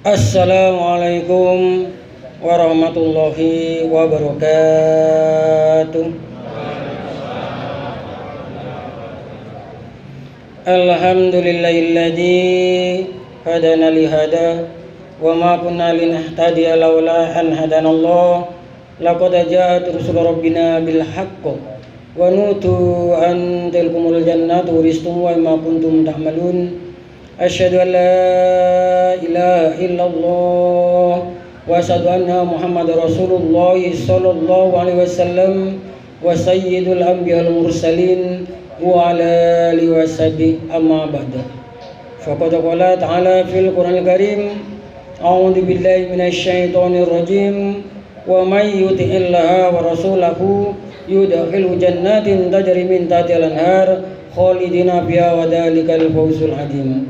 Assalamualaikum warahmatullahi wabarakatuh. Alhamdulillahilladzi hadana lihada wa ma kunna linahtadiya laula an hadanallah. Laqad ja'at rusul rabbina bil haqq wa nutu an tilkumul jannatu uristum wa ma kuntum ta'malun. Asyhadu an la ilaha illallah wa asyhadu anna Muhammadar Rasulullah sallallahu alaihi wasallam wa sayyidul anbiya'il mursalin wa ala alihi washabihi amma ba'du. Faqad qala ta'ala fil Qur'anil Karim, a'udzu billahi minasy syaithanir rajim, wa may yuti'illaha wa rasulahu yudkhilhu jannatin tajri min tahtiha al-anhar khalidina fiha wa dzalikal fawzul 'adzim.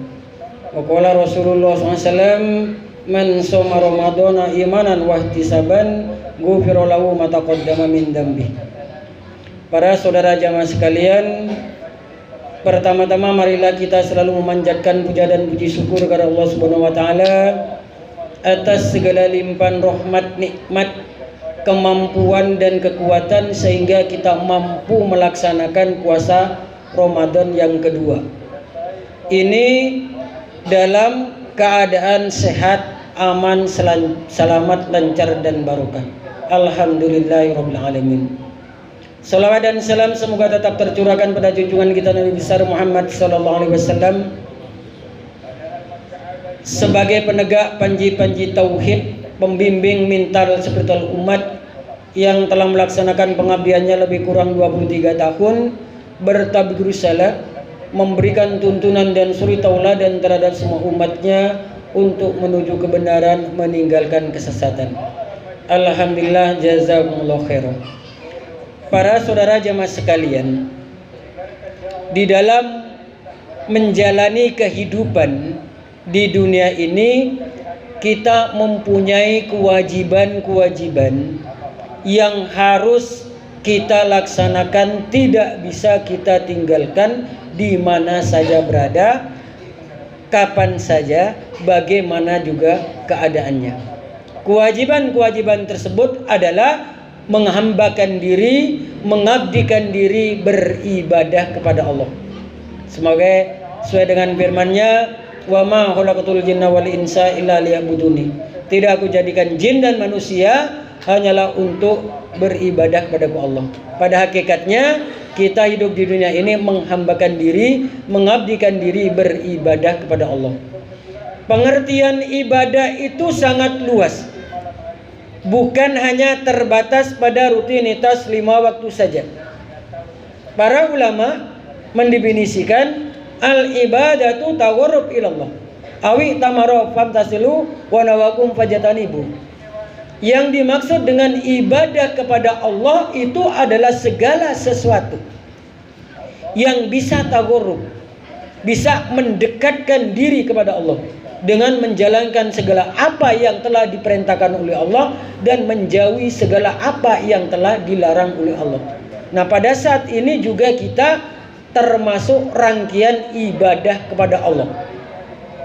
Wa qala Rasulullah SAW, man shoma ramadhana imanan wa ihtisaban ghufira lahu ma taqaddama min dzambi. Para saudara jamaah sekalian, pertama-tama marilah kita selalu memanjatkan puja dan puji syukur kepada Allah Subhanahu wa taala atas segala limpahan rahmat, nikmat, kemampuan dan kekuatan sehingga kita mampu melaksanakan puasa Ramadan yang kedua. Ini dalam keadaan sehat, aman, selamat, lancar dan barokah. Alhamdulillahirabbil alamin. Salawat dan salam semoga tetap tercurahkan pada junjungan kita Nabi besar Muhammad sallallahu alaihi wasallam sebagai penegak panji-panji tauhid, pembimbing mintal spiritual umat yang telah melaksanakan pengabdiannya lebih kurang 23 tahun, bertabligh risalah, memberikan tuntunan dan suri tauladan terhadap semua umatnya untuk menuju kebenaran, meninggalkan kesesatan. Alhamdulillah, jazakumullah khairan. Para saudara jamaah sekalian, di dalam menjalani kehidupan di dunia ini kita mempunyai kewajiban-kewajiban yang harus kita laksanakan, tidak bisa kita tinggalkan di mana saja berada, kapan saja, bagaimana juga keadaannya. Kewajiban-kewajiban tersebut adalah menghambakan diri, mengabdikan diri, beribadah kepada Allah. Semoga sesuai dengan firman-Nya, wa ma khalaqatul jinna wal insa illa liya'buduni. Tidak aku jadikan jin dan manusia hanyalah untuk beribadah kepada Allah. Pada hakikatnya kita hidup di dunia ini menghambakan diri, mengabdikan diri, beribadah kepada Allah. Pengertian ibadah itu sangat luas, bukan hanya terbatas pada rutinitas 5 waktu saja. Para ulama mendefinisikan al-ibadatu taqarrub ilallah awi tamaro famtasilu wa nawakum fajatanibu. Yang dimaksud dengan ibadah kepada Allah itu adalah segala sesuatu yang bisa taqarrub, bisa mendekatkan diri kepada Allah dengan menjalankan segala apa yang telah diperintahkan oleh Allah dan menjauhi segala apa yang telah dilarang oleh Allah. Nah, pada saat ini juga kita termasuk rangkaian ibadah kepada Allah.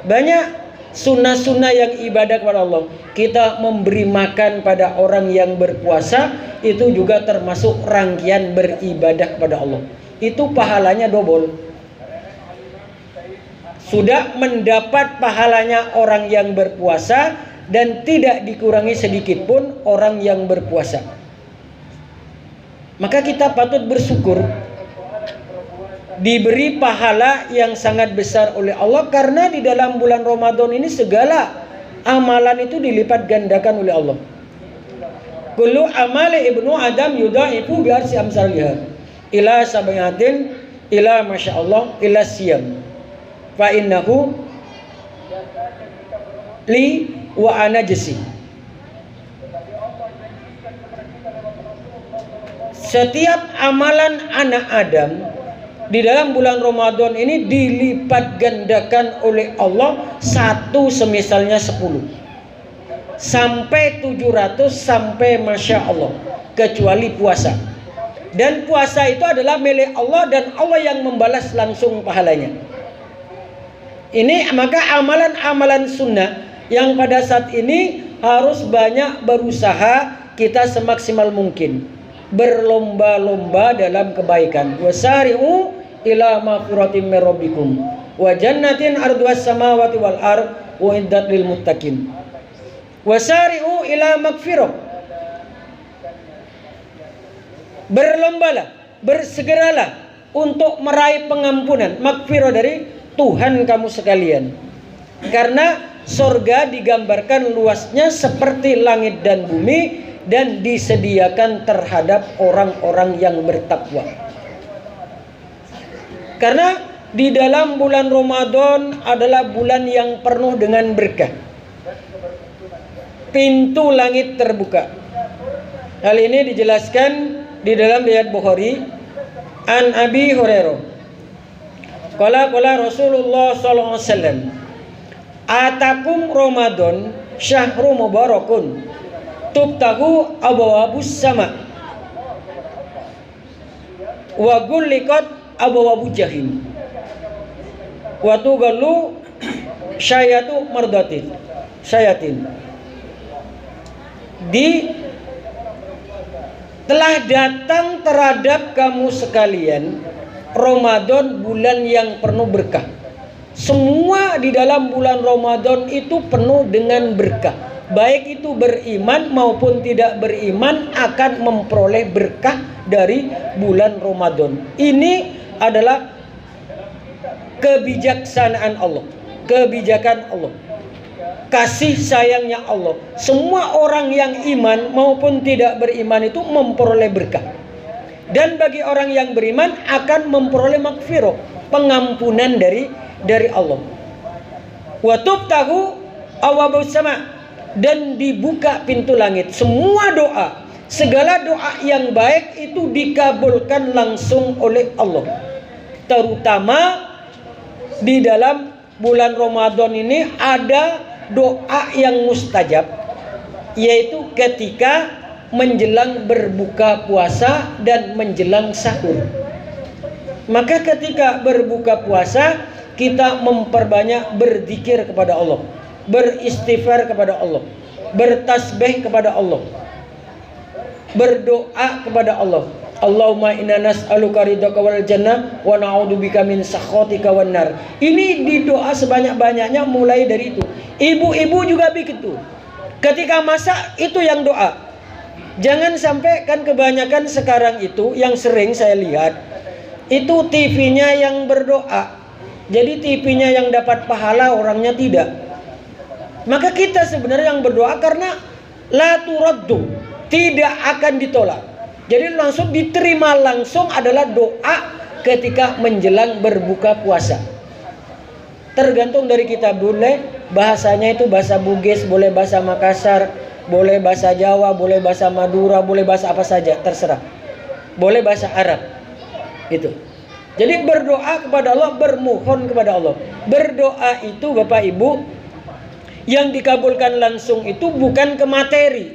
Banyak sunnah-sunnah yang ibadah kepada Allah. Kita memberi makan pada orang yang berpuasa, itu juga termasuk rangkaian beribadah kepada Allah. Itu pahalanya double. Sudah mendapat pahalanya orang yang berpuasa dan tidak dikurangi sedikit pun orang yang berpuasa. Maka kita patut bersyukur diberi pahala yang sangat besar oleh Allah, karena di dalam bulan Ramadan ini segala amalan itu dilipat gandakan oleh Allah. Kullu amali ibnu adam yudhaifu bi arsi amsalha ila sabayatin ila masyaallah ila siyam fa innahu li wa ana jasi. Setiap amalan anak Adam di dalam bulan Ramadan ini dilipat gandakan oleh Allah, satu semisalnya 10 sampai 700 sampai Masya Allah, kecuali puasa. Dan puasa itu adalah milik Allah dan Allah yang membalas langsung pahalanya. Ini maka amalan-amalan sunnah yang pada saat ini harus banyak berusaha kita semaksimal mungkin, berlomba-lomba dalam kebaikan. Wasari'u ila maghfiratin mir rabbikum wa jannatin arduhas samawati wal ard uiddat lil muttaqin. Wasari'u ila maghfirah, berlombalah, bersegeralah untuk meraih pengampunan, maghfirah dari Tuhan kamu sekalian. Karena surga digambarkan luasnya seperti langit dan bumi dan disediakan terhadap orang-orang yang bertakwa. Karena di dalam bulan Ramadan adalah bulan yang penuh dengan berkah. Pintu langit terbuka. Hal ini dijelaskan di dalam riwayat Bukhari an Abi Hurairah. Qala Rasulullah sallallahu alaihi wasallam, atakum Ramadan syahrul mubarakun tubtahu abwabus sama wa gulliqat abwabu jahim wa tugallu syayatu mardatin syayatin. Telah datang terhadap kamu sekalian Ramadan, bulan yang penuh berkah. Semua di dalam bulan Ramadan itu penuh dengan berkah. Baik itu beriman maupun tidak beriman akan memperoleh berkah dari bulan Ramadan. Ini adalah kebijaksanaan Allah, kebijakan Allah, kasih sayangnya Allah. Semua orang yang iman maupun tidak beriman itu memperoleh berkah. Dan bagi orang yang beriman akan memperoleh maghfirah, pengampunan dari Allah. Wa tubtahu abwabus sama, dan dibuka pintu langit. Semua doa, segala doa yang baik itu dikabulkan langsung oleh Allah. Terutama di dalam bulan Ramadan ini ada doa yang mustajab, yaitu ketika menjelang berbuka puasa dan menjelang sahur. Maka ketika berbuka puasa kita memperbanyak berzikir kepada Allah, beristighfar kepada Allah, bertasbih kepada Allah, berdoa kepada Allah. Allahumma inna nas'aluka ridhaka wal jannah wa na'udzubika min sakhatika wan nar. Ini didoa sebanyak-banyaknya mulai dari itu. Ibu-ibu juga begitu. Ketika masak itu yang doa. Jangan sampai kan kebanyakan sekarang itu yang sering saya lihat itu TV-nya yang berdoa. Jadi TV-nya yang dapat pahala, orangnya tidak. Maka kita sebenarnya yang berdoa karena la turaddu, tidak akan ditolak. Jadi langsung diterima langsung adalah doa ketika menjelang berbuka puasa. Tergantung dari kita, boleh bahasanya itu bahasa Bugis, boleh bahasa Makassar, boleh bahasa Jawa, boleh bahasa Madura, boleh bahasa apa saja, terserah. Boleh bahasa Arab. Itu. Jadi berdoa kepada Allah, bermohon kepada Allah. Berdoa itu Bapak Ibu yang dikabulkan langsung itu bukan ke materi.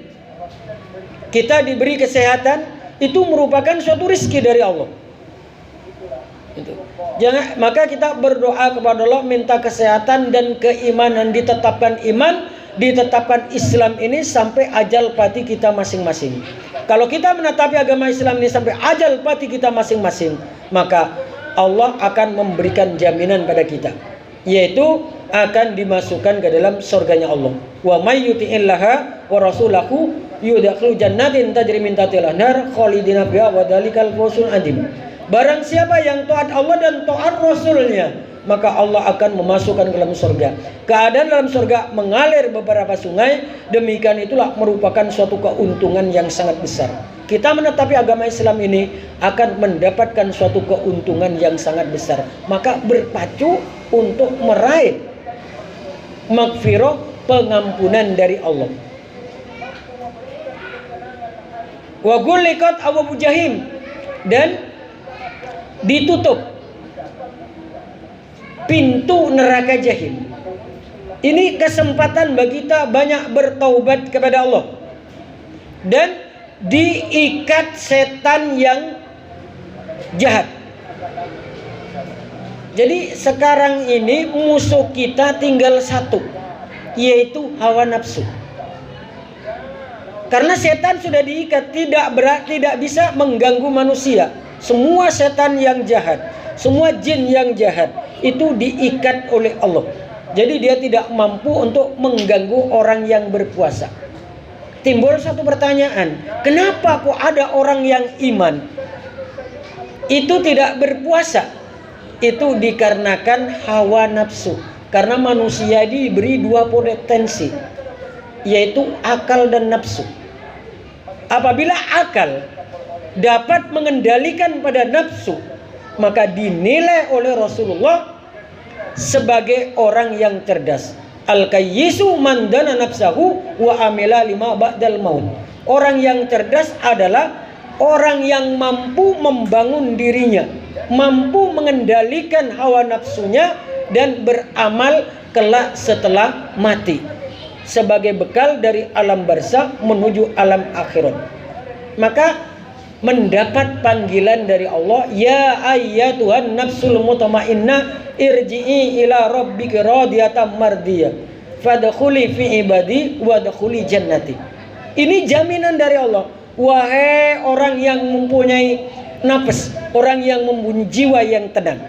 Kita diberi kesehatan itu merupakan suatu rizki dari Allah. Itu. Jangan, maka kita berdoa kepada Allah minta kesehatan dan keimanan, ditetapkan iman, ditetapkan Islam ini sampai ajal pati kita masing-masing. Kalau kita menetapi agama Islam ini sampai ajal pati kita masing-masing, maka Allah akan memberikan jaminan pada kita, yaitu akan dimasukkan ke dalam surganya Allah. Wa may yuti'illaha wa rasulahu yudkhilu jannatin tajri min tahtiha al-anhar khalidina fiha wa dzalikal fawzul adzim. Barang siapa yang taat Allah dan taat Rasulnya, maka Allah akan memasukkan ke dalam surga. Keadaan dalam surga mengalir beberapa sungai. Demikian itulah merupakan suatu keuntungan yang sangat besar. Kita menetapi agama Islam ini akan mendapatkan suatu keuntungan yang sangat besar. Maka berpacu untuk meraih maghfirah, pengampunan dari Allah. Wa gulliqat abwabu jahim, dan ditutup pintu neraka jahim. Ini kesempatan bagi kita banyak bertaubat kepada Allah dan diikat setan yang jahat. Jadi sekarang ini musuh kita tinggal satu, yaitu hawa nafsu. Karena setan sudah diikat, tidak bisa mengganggu manusia. Semua setan yang jahat, semua jin yang jahat itu diikat oleh Allah. Jadi dia tidak mampu untuk mengganggu orang yang berpuasa. Timbul satu pertanyaan, kenapa kok ada orang yang iman itu tidak berpuasa? Itu dikarenakan hawa nafsu. Karena manusia diberi dua potensi, yaitu akal dan nafsu. Apabila akal dapat mengendalikan pada nafsu, maka dinilai oleh Rasulullah sebagai orang yang cerdas. Al-kayyisu man dana nafsahu wa amila lima ba'dal maut. Orang yang cerdas adalah orang yang mampu membangun dirinya, mampu mengendalikan hawa nafsunya dan beramal kelak setelah mati sebagai bekal dari alam barzakh menuju alam akhirat. Maka mendapat panggilan dari Allah, ya ayyatuhan nafsul mutmainnah irji'i ila rabbiki radiyatan mardiyah fadkhuli fi ibadi wadkhuli jannati. Ini jaminan dari Allah. Wahai orang yang mempunyai nafas, orang yang mempunyai jiwa yang tenang,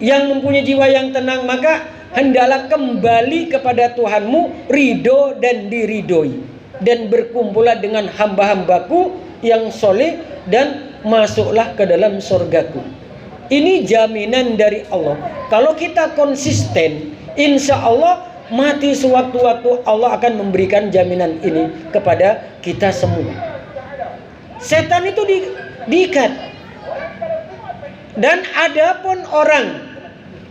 yang mempunyai jiwa yang tenang, maka hendaklah kembali kepada Tuhanmu, ridho dan diridhoi, dan berkumpulah dengan hamba-hambaku yang soleh, dan masuklah ke dalam surgaku. Ini jaminan dari Allah. Kalau kita konsisten, insya Allah mati sewaktu-waktu Allah akan memberikan jaminan ini kepada kita semua. Setan itu diikat. Dan adapun orang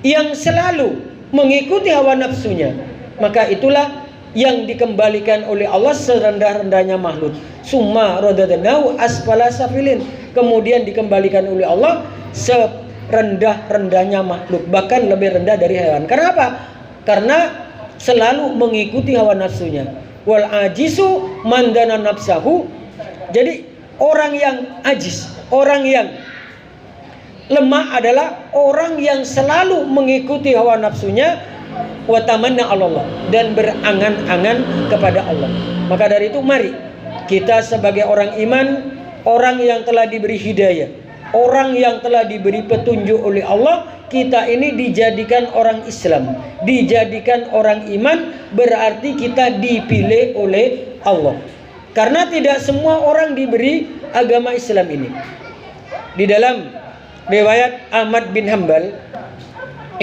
yang selalu mengikuti hawa nafsunya, maka itulah yang dikembalikan oleh Allah serendah-rendahnya makhluk. Summa radadnahu asfala safilin. Kemudian dikembalikan oleh Allah serendah-rendahnya makhluk, bahkan lebih rendah dari hewan. Kenapa? Karena selalu mengikuti hawa nafsunya. Wal ajisu mandana nafsahu. Jadi orang yang ajis, orang yang lemah adalah orang yang selalu mengikuti hawa nafsunya, wa tamanna Allah, dan berangan-angan kepada Allah. Maka dari itu mari kita sebagai orang iman, orang yang telah diberi hidayah, orang yang telah diberi petunjuk oleh Allah, kita ini dijadikan orang Islam, dijadikan orang iman, berarti kita dipilih oleh Allah. Karena tidak semua orang diberi agama Islam ini. Di dalam riwayat Ahmad bin Hanbal,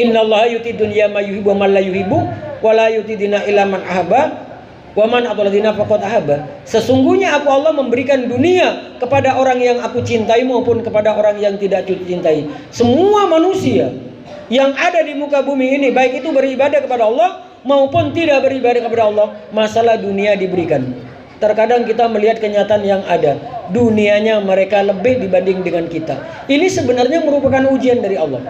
innallaha yuti dunya ma yuhibbu wa man la yuhibbu wa la yuti dina illa man ahabba wa man atladina faqad ahabba. Sesungguhnya aku Allah memberikan dunia kepada orang yang aku cintai maupun kepada orang yang tidak aku cintai. Semua manusia yang ada di muka bumi ini, baik itu beribadah kepada Allah maupun tidak beribadah kepada Allah, masalah dunia diberikan. Terkadang kita melihat kenyataan yang ada, dunianya mereka lebih dibanding dengan kita. Ini sebenarnya merupakan ujian dari Allah.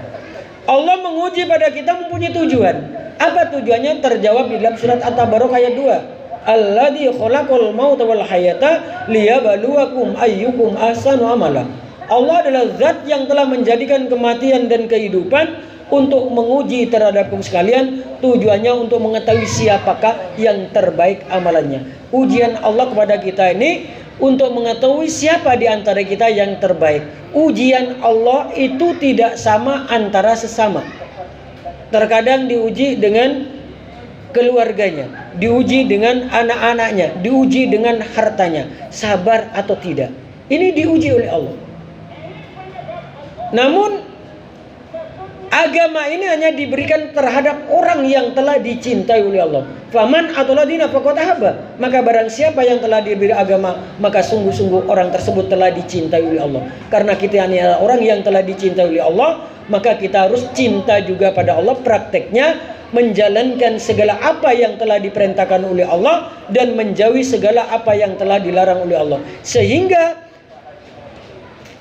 Allah menguji pada kita mempunyai tujuan. Apa tujuannya? Terjawab di dalam surat At-Tabarok ayat 2. Alladzi khalaqal mauta wal hayata liyabluwakum ayyukum ahsanu amala. Allah adalah zat yang telah menjadikan kematian dan kehidupan untuk menguji terhadap kaum sekalian. Tujuannya untuk mengetahui siapakah yang terbaik amalannya. Ujian Allah kepada kita ini untuk mengetahui siapa di antara kita yang terbaik. Ujian Allah itu tidak sama antara sesama. Terkadang diuji dengan keluarganya, diuji dengan anak-anaknya, diuji dengan hartanya, sabar atau tidak. Ini diuji oleh Allah. Namun agama ini hanya diberikan terhadap orang yang telah dicintai oleh Allah. Faman atuladina faqad ahabba. Maka barang siapa yang telah diberi agama, maka sungguh-sungguh orang tersebut telah dicintai oleh Allah. Karena kita ini adalah orang yang telah dicintai oleh Allah, maka kita harus cinta juga pada Allah. Prakteknya menjalankan segala apa yang telah diperintahkan oleh Allah dan menjauhi segala apa yang telah dilarang oleh Allah. Sehingga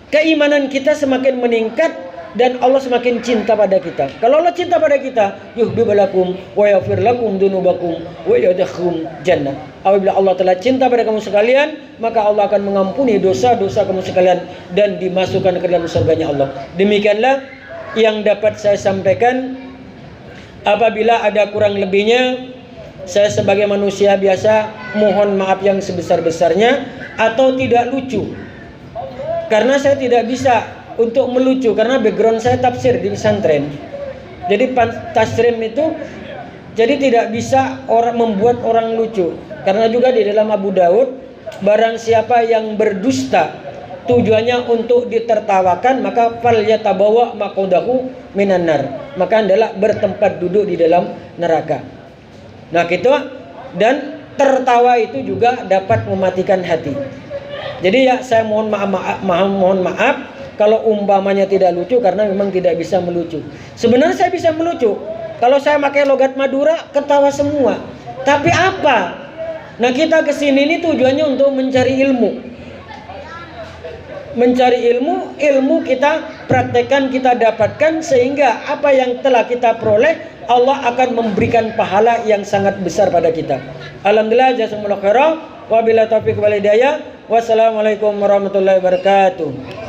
keimanan kita semakin meningkat dan Allah semakin cinta pada kita. Kalau Allah cinta pada kita, yuhibbukum wa yaghfir lakum dzunubakum wa yadkhulukum jannah. Apabila Allah telah cinta pada kamu sekalian, maka Allah akan mengampuni dosa-dosa kamu sekalian dan dimasukkan ke dalam surganya Allah. Demikianlah yang dapat saya sampaikan. Apabila ada kurang lebihnya, saya sebagai manusia biasa mohon maaf yang sebesar-besarnya, atau tidak lucu. Karena saya tidak bisa untuk melucu, karena background saya tafsir di pesantren. Jadi tasrim itu jadi tidak bisa membuat orang lucu. Karena juga di dalam Abu Daud, barang siapa yang berdusta tujuannya untuk ditertawakan, maka fal yatabawa maqadahu minan nar, maka adalah bertempat duduk di dalam neraka. Nah gitu. Dan tertawa itu juga dapat mematikan hati. Jadi ya saya mohon maaf kalau umpamanya tidak lucu, karena memang tidak bisa melucu. Sebenarnya saya bisa melucu. Kalau saya pakai logat Madura, ketawa semua. Tapi apa? Nah kita kesini ini tujuannya untuk mencari ilmu. Mencari ilmu kita praktekkan, kita dapatkan, sehingga apa yang telah kita peroleh Allah akan memberikan pahala yang sangat besar pada kita. Alhamdulillah, jazakumullah khairan. Wabillahi taufiq wal hidayah. Wassalamualaikum warahmatullahi wabarakatuh.